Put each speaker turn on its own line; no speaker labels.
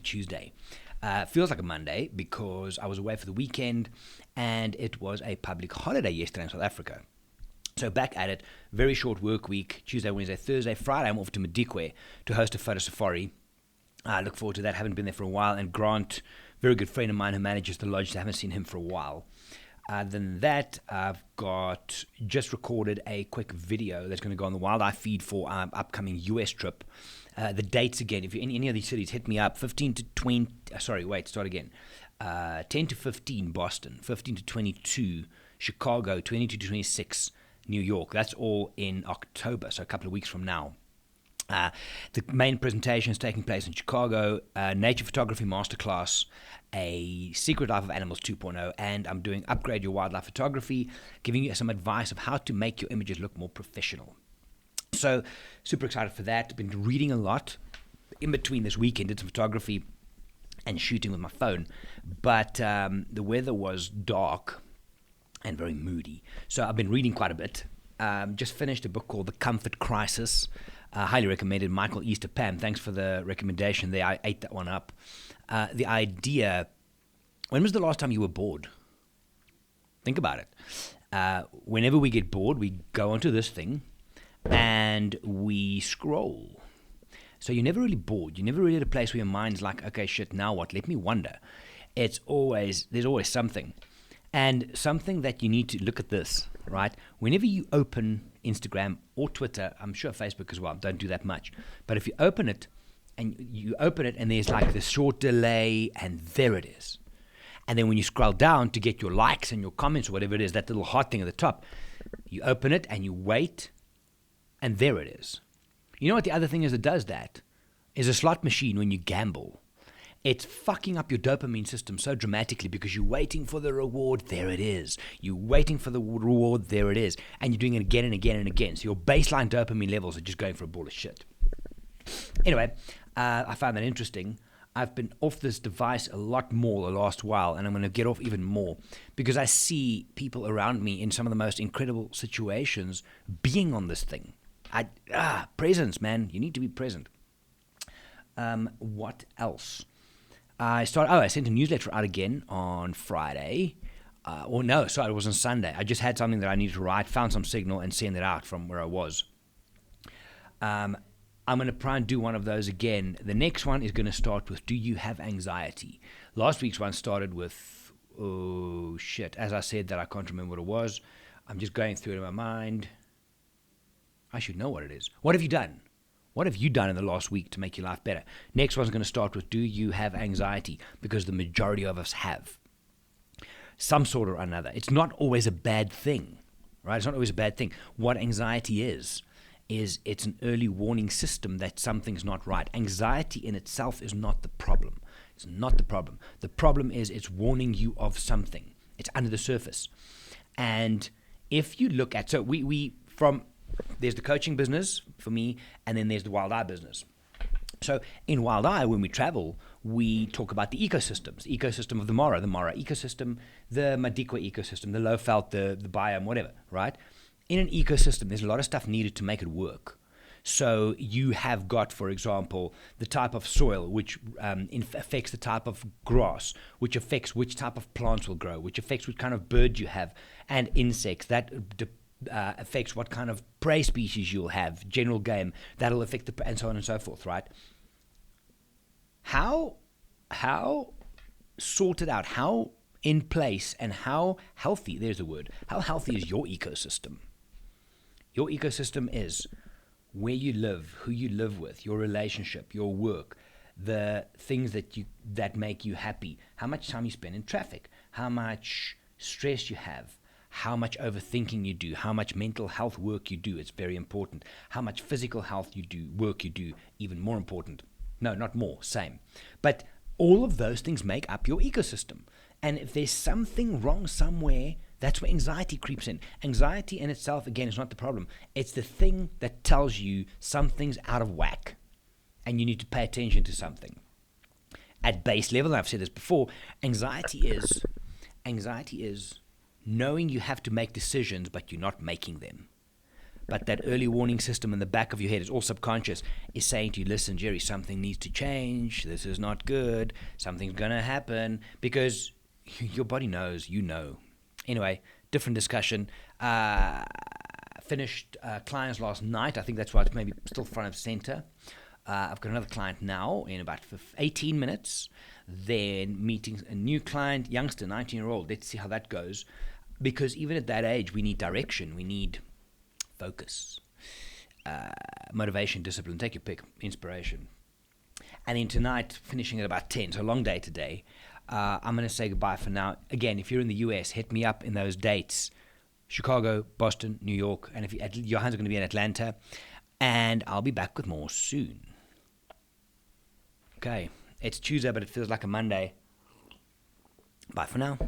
Tuesday. Feels like a Monday because I was away for the weekend and it was a public holiday yesterday in South Africa. So back at it, very short work week, Tuesday, Wednesday, Thursday, Friday I'm off to Madikwe to host a photo safari. I look forward to that, haven't been there for a while, and Grant, very good friend of mine who manages the lodge, I haven't seen him for a while. Other than that, I've just recorded a quick video that's going to go on the Wild Eye feed for our upcoming US trip. The dates again, if you're in any of these cities, hit me up. 10 to 15 Boston, 15 to 22 Chicago, 22 to 26 New York. That's all in October, so a couple of weeks from now. The main presentation is taking place in Chicago, Nature Photography Masterclass, a Secret Life of Animals 2.0, and I'm doing Upgrade Your Wildlife Photography, giving you some advice of how to make your images look more professional. So, super excited for that. Been reading a lot. In between this weekend, did some photography and shooting with my phone, but the weather was dark and very moody. So I've been reading quite a bit. Just finished a book called The Comfort Crisis. Highly recommended. Michael Easter. Pam, thanks for the recommendation there. I ate that one up. The idea, when was the last time you were bored? Think about it. Whenever we get bored, we go onto this thing and we scroll. So you're never really bored. You're never really at a place where your mind's like, okay, shit, now what? Let me wonder. There's always something. And something that you need to look at this, right? Whenever you open Instagram or Twitter, I'm sure Facebook as well, don't do that much. But if you open it and there's like this short delay and there it is. And then when you scroll down to get your likes and your comments or whatever it is, that little heart thing at the top, you open it and you wait and there it is. You know what the other thing is that does that? Is a slot machine when you gamble. It's fucking up your dopamine system so dramatically because you're waiting for the reward, there it is. You're waiting for the reward, there it is. And you're doing it again and again and again. So your baseline dopamine levels are just going for a ball of shit. Anyway, I found that interesting. I've been off this device a lot more the last while, and I'm going to get off even more because I see people around me in some of the most incredible situations being on this thing. Presence, man. You need to be present. What else? I sent a newsletter out again on Friday. It was on Sunday. I just had something that I needed to write, found some signal, and send it out from where I was. I'm going to try and do one of those again. The next one is going to start with, do you have anxiety? Last week's one started with, oh, shit. As I said that, I can't remember what it was. I'm just going through it in my mind. I should know what it is. What have you done? What have you done in the last week to make your life better? Next one's going to start with, do you have anxiety? Because the majority of us have some sort or another. It's not always a bad thing, right? It's not always a bad thing. What anxiety is it's an early warning system that something's not right. Anxiety in itself is not the problem. It's not the problem. The problem is it's warning you of something. It's under the surface. And if you look at, there's the coaching business for me, and then there's the Wild Eye business. So in Wild Eye, when we travel, we talk about the ecosystems, the ecosystem of the Mara ecosystem, the Madikwe ecosystem, the Lowveld, the biome, whatever, right? In an ecosystem, there's a lot of stuff needed to make it work. So you have got, for example, the type of soil, which affects the type of grass, which affects which type of plants will grow, which affects what kind of bird you have, and insects. That affects what kind of prey species you'll have, general game, that'll affect and so on and so forth, right? How sorted out, how in place, and how healthy, there's the word, how healthy is your ecosystem? Your ecosystem is where you live, who you live with, your relationship, your work, the things that make you happy, how much time you spend in traffic, how much stress you have, how much overthinking you do, how much mental health work you do. It's very important. How much physical health work you do, even more important. No, not more, same. But all of those things make up your ecosystem. And if there's something wrong somewhere, that's where anxiety creeps in. Anxiety in itself, again, is not the problem. It's the thing that tells you something's out of whack and you need to pay attention to something. At base level, and I've said this before, anxiety is knowing you have to make decisions, but you're not making them. but that early warning system in the back of your head is all subconscious, is saying to you, listen, Jerry, something needs to change. This is not good. Something's going to happen, because your body knows, you know. Anyway, different discussion. Finished clients last night. I think that's why it's maybe still front of center. I've got another client now in about 18 minutes. Then meeting a new client, youngster, 19-year-old. Let's see how that goes. Because even at that age, we need direction. We need focus, motivation, discipline. Take your pick. Inspiration. And then tonight, finishing at about 10. So a long day today. I'm going to say goodbye for now. Again, if you're in the US, hit me up in those dates. Chicago, Boston, New York. And if Johan's are going to be in Atlanta. And I'll be back with more soon. Okay. It's Tuesday, but it feels like a Monday. Bye for now.